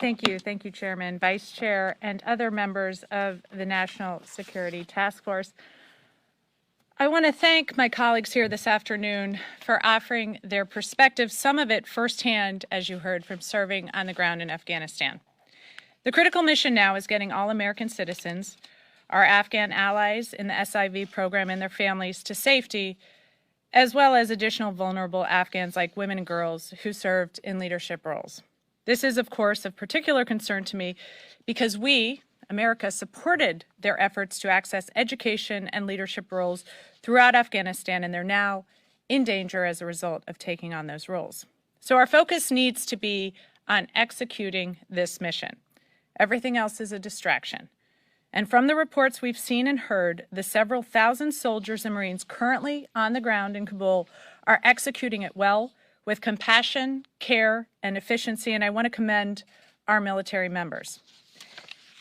Thank you, Chairman, Vice Chair, and other members of the National Security Task Force. I want to thank my colleagues here this afternoon for offering their perspective, some of it firsthand, as you heard, from serving on the ground in Afghanistan. The critical mission now is getting all American citizens, our Afghan allies in the SIV program and their families to safety, as well as additional vulnerable Afghans like women and girls who served in leadership roles. This is, of course, of particular concern to me because we, America, supported their efforts to access education and leadership roles throughout Afghanistan, and they're now in danger as a result of taking on those roles. So our focus needs to be on executing this mission. Everything else is a distraction. And from the reports we've seen and heard, the several thousand soldiers and Marines currently on the ground in Kabul are executing it well, with compassion, care, and efficiency, and I want to commend our military members.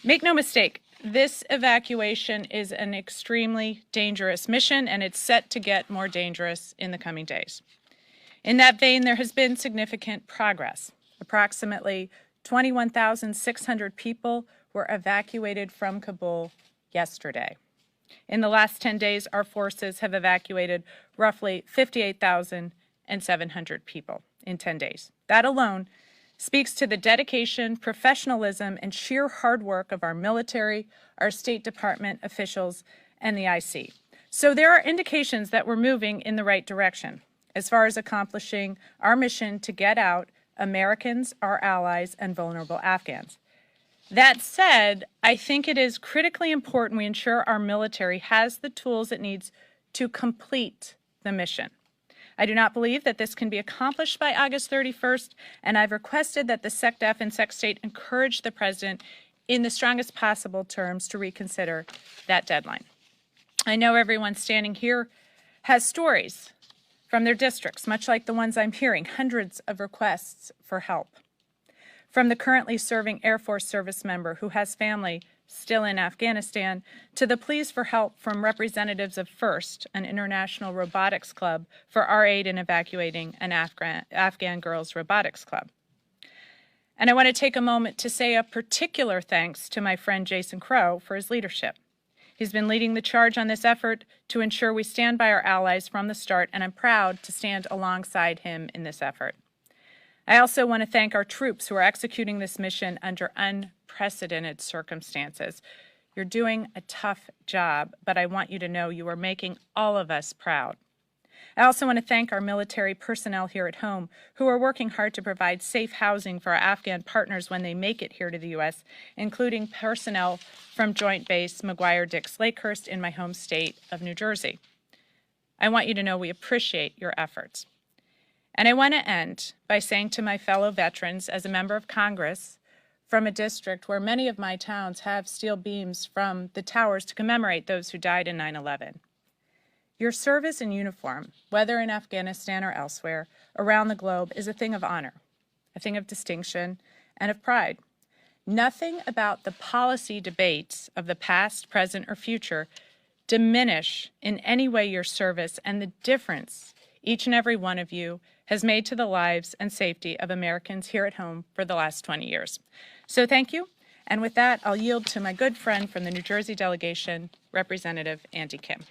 Make no mistake, this evacuation is an extremely dangerous mission, and it's set to get more dangerous in the coming days. In that vein, there has been significant progress. Approximately 21,600 people were evacuated from Kabul yesterday. In the last 10 days, our forces have evacuated roughly 58,700 people in 10 days. That alone speaks to the dedication, professionalism, and sheer hard work of our military, our State Department officials, and the IC. So there are indications that we're moving in the right direction as far as accomplishing our mission to get out Americans, our allies, and vulnerable Afghans. That said, I think it is critically important we ensure our military has the tools it needs to complete the mission. I do not believe that this can be accomplished by August 31st, and I've requested that the SecDef and SecState encourage the President in the strongest possible terms to reconsider that deadline. I know everyone standing here has stories from their districts, much like the ones I'm hearing, hundreds of requests for help. From the currently serving Air Force service member who has family still in Afghanistan, to the pleas for help from representatives of FIRST, an international robotics club, for our aid in evacuating an Afghan girls' robotics club. And I want to take a moment to say a particular thanks to my friend Jason Crow for his leadership. He's been leading the charge on this effort to ensure we stand by our allies from the start, and I'm proud to stand alongside him in this effort. I also want to thank our troops who are executing this mission under unprecedented circumstances. You're doing a tough job, but I want you to know you are making all of us proud. I also want to thank our military personnel here at home who are working hard to provide safe housing for our Afghan partners when they make it here to the U.S., including personnel from Joint Base McGuire-Dix Lakehurst in my home state of New Jersey. I want you to know we appreciate your efforts. And I want to end by saying to my fellow veterans, as a member of Congress from a district where many of my towns have steel beams from the towers to commemorate those who died in 9/11, your service in uniform, whether in Afghanistan or elsewhere around the globe, is a thing of honor, a thing of distinction, and of pride. Nothing about the policy debates of the past, present, or future diminish in any way your service and the difference each and every one of you has made to the lives and safety of Americans here at home for the last 20 years. So thank you. And with that, I'll yield to my good friend from the New Jersey delegation, Representative Andy Kim.